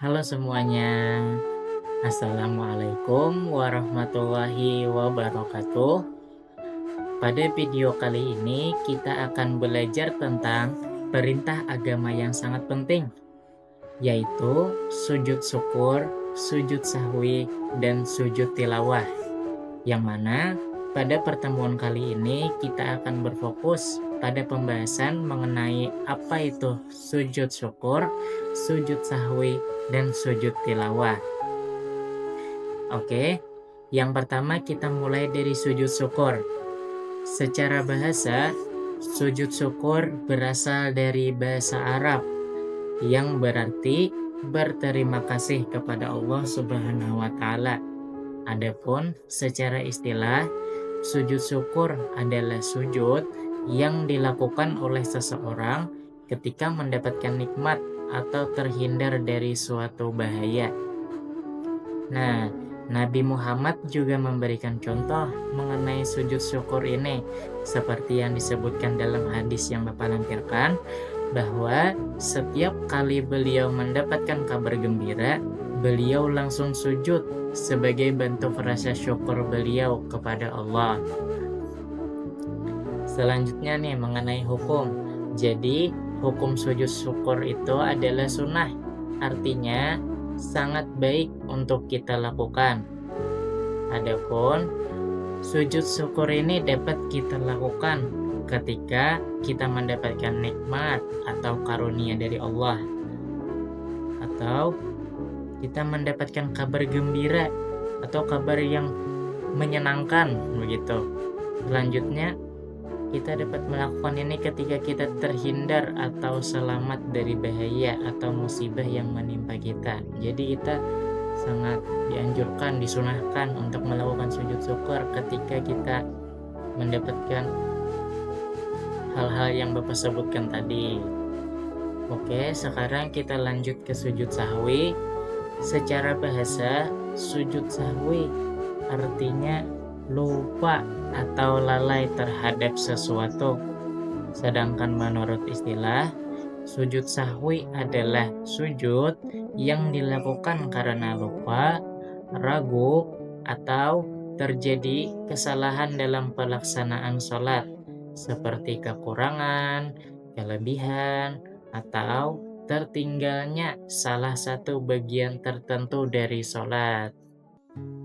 Halo semuanya, Assalamualaikum warahmatullahi wabarakatuh. Pada video kali ini kita akan belajar tentang perintah agama yang sangat penting, yaitu sujud syukur, sujud sahwi, dan sujud tilawah. Yang mana pada pertemuan kali ini kita akan berfokus pada pembahasan mengenai apa itu sujud syukur, sujud sahwi, dan sujud tilawah. Oke, yang pertama kita mulai dari sujud syukur. Secara bahasa, sujud syukur berasal dari bahasa Arab yang berarti berterima kasih kepada Allah Subhanahu wa taala. Adapun secara istilah, sujud syukur adalah sujud yang dilakukan oleh seseorang ketika mendapatkan nikmat atau terhindar dari suatu bahaya. Nah, Nabi Muhammad juga memberikan contoh mengenai sujud syukur ini, seperti yang disebutkan dalam hadis yang Bapak lampirkan, bahwa setiap kali beliau mendapatkan kabar gembira, beliau langsung sujud sebagai bentuk rasa syukur beliau kepada Allah. Selanjutnya nih mengenai hukum. Jadi, hukum sujud syukur itu adalah sunnah, artinya sangat baik untuk kita lakukan. Adapun sujud syukur ini dapat kita lakukan ketika kita mendapatkan nikmat atau karunia dari Allah, atau kita mendapatkan kabar gembira atau kabar yang menyenangkan begitu. Selanjutnya kita dapat melakukan ini ketika kita terhindar atau selamat dari bahaya atau musibah yang menimpa kita. Jadi kita sangat dianjurkan, disunahkan untuk melakukan sujud syukur ketika kita mendapatkan hal-hal yang Bapak sebutkan tadi. Oke, sekarang kita lanjut ke sujud sahwi. Secara bahasa, sujud sahwi artinya lupa atau lalai terhadap sesuatu. Sedangkan menurut istilah, sujud sahwi adalah sujud yang dilakukan karena lupa, ragu, atau terjadi kesalahan dalam pelaksanaan sholat, seperti kekurangan, kelebihan, atau tertinggalnya salah satu bagian tertentu dari sholat.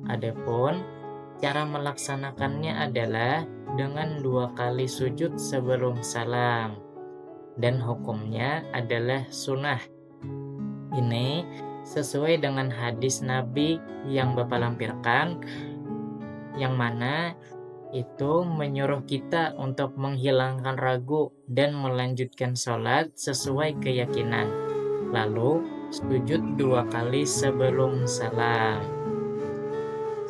Adapun cara melaksanakannya adalah dengan 2 kali sujud sebelum salam, dan hukumnya adalah sunnah. Ini sesuai dengan hadis Nabi yang Bapak lampirkan, yang mana itu menyuruh kita untuk menghilangkan ragu dan melanjutkan sholat sesuai keyakinan. Lalu sujud 2 kali sebelum salam.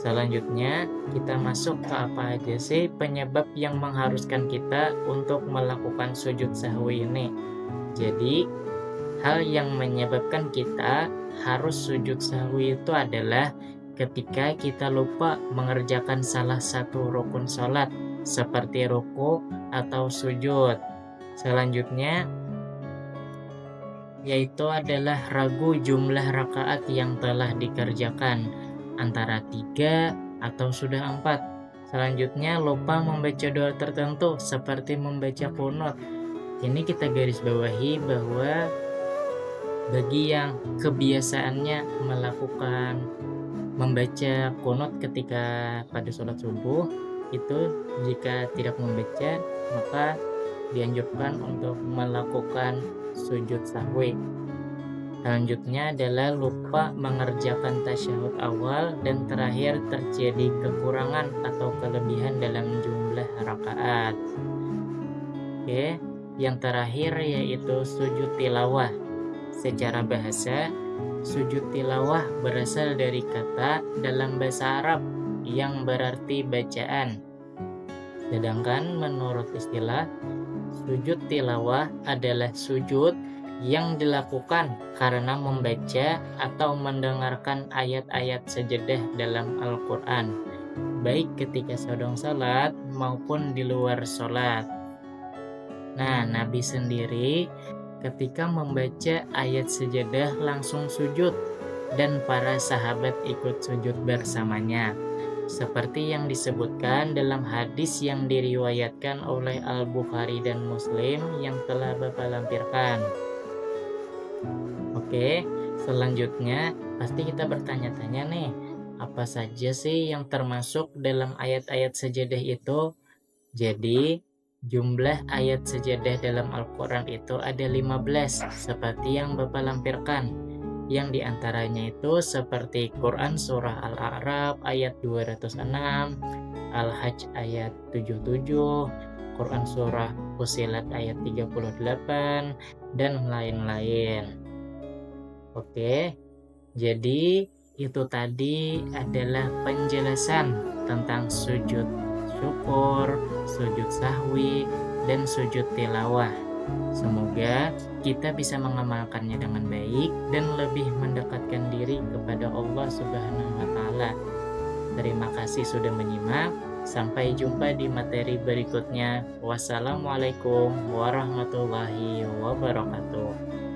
Selanjutnya, kita masuk ke apa aja sih penyebab yang mengharuskan kita untuk melakukan sujud sahwi ini. Jadi, hal yang menyebabkan kita harus sujud sahwi itu adalah ketika kita lupa mengerjakan salah satu rukun sholat, seperti ruku atau sujud. Selanjutnya, yaitu adalah ragu jumlah rakaat yang telah dikerjakan, antara 3 atau sudah 4. Selanjutnya lupa membaca doa tertentu seperti membaca qunut. Ini kita garis bawahi bahwa bagi yang kebiasaannya melakukan membaca qunut ketika pada sholat subuh, itu jika tidak membaca maka dianjurkan untuk melakukan sujud sahwi. Selanjutnya adalah lupa mengerjakan tasyahud awal dan terakhir terjadi kekurangan atau kelebihan dalam jumlah rakaat. Oke, yang terakhir yaitu sujud tilawah. Secara bahasa, sujud tilawah berasal dari kata dalam bahasa Arab yang berarti bacaan. Sedangkan menurut istilah, sujud tilawah adalah sujud yang dilakukan karena membaca atau mendengarkan ayat-ayat sajadah dalam Al-Quran, baik ketika sedang salat maupun di luar salat. Nah, Nabi sendiri ketika membaca ayat sajadah langsung sujud dan para sahabat ikut sujud bersamanya. Seperti yang disebutkan dalam hadis yang diriwayatkan oleh Al-Bukhari dan Muslim yang telah Bapak lampirkan. Oke, selanjutnya pasti kita bertanya-tanya nih, apa saja sih yang termasuk dalam ayat-ayat sajadah itu? Jadi, jumlah ayat sajadah dalam Al-Quran itu ada 15, seperti yang Bapak lampirkan. Yang diantaranya itu seperti Quran Surah Al-A'raf ayat 206, Al-Hajj ayat 77, Quran Surah Fussilat ayat 38, dan lain-lain. Oke, jadi itu tadi adalah penjelasan tentang sujud syukur, sujud sahwi, dan sujud tilawah. Semoga kita bisa mengamalkannya dengan baik dan lebih mendekatkan diri kepada Allah Subhanahu wa Ta'ala. Terima kasih sudah menyimak. Sampai jumpa di materi berikutnya. Wassalamualaikum warahmatullahi wabarakatuh.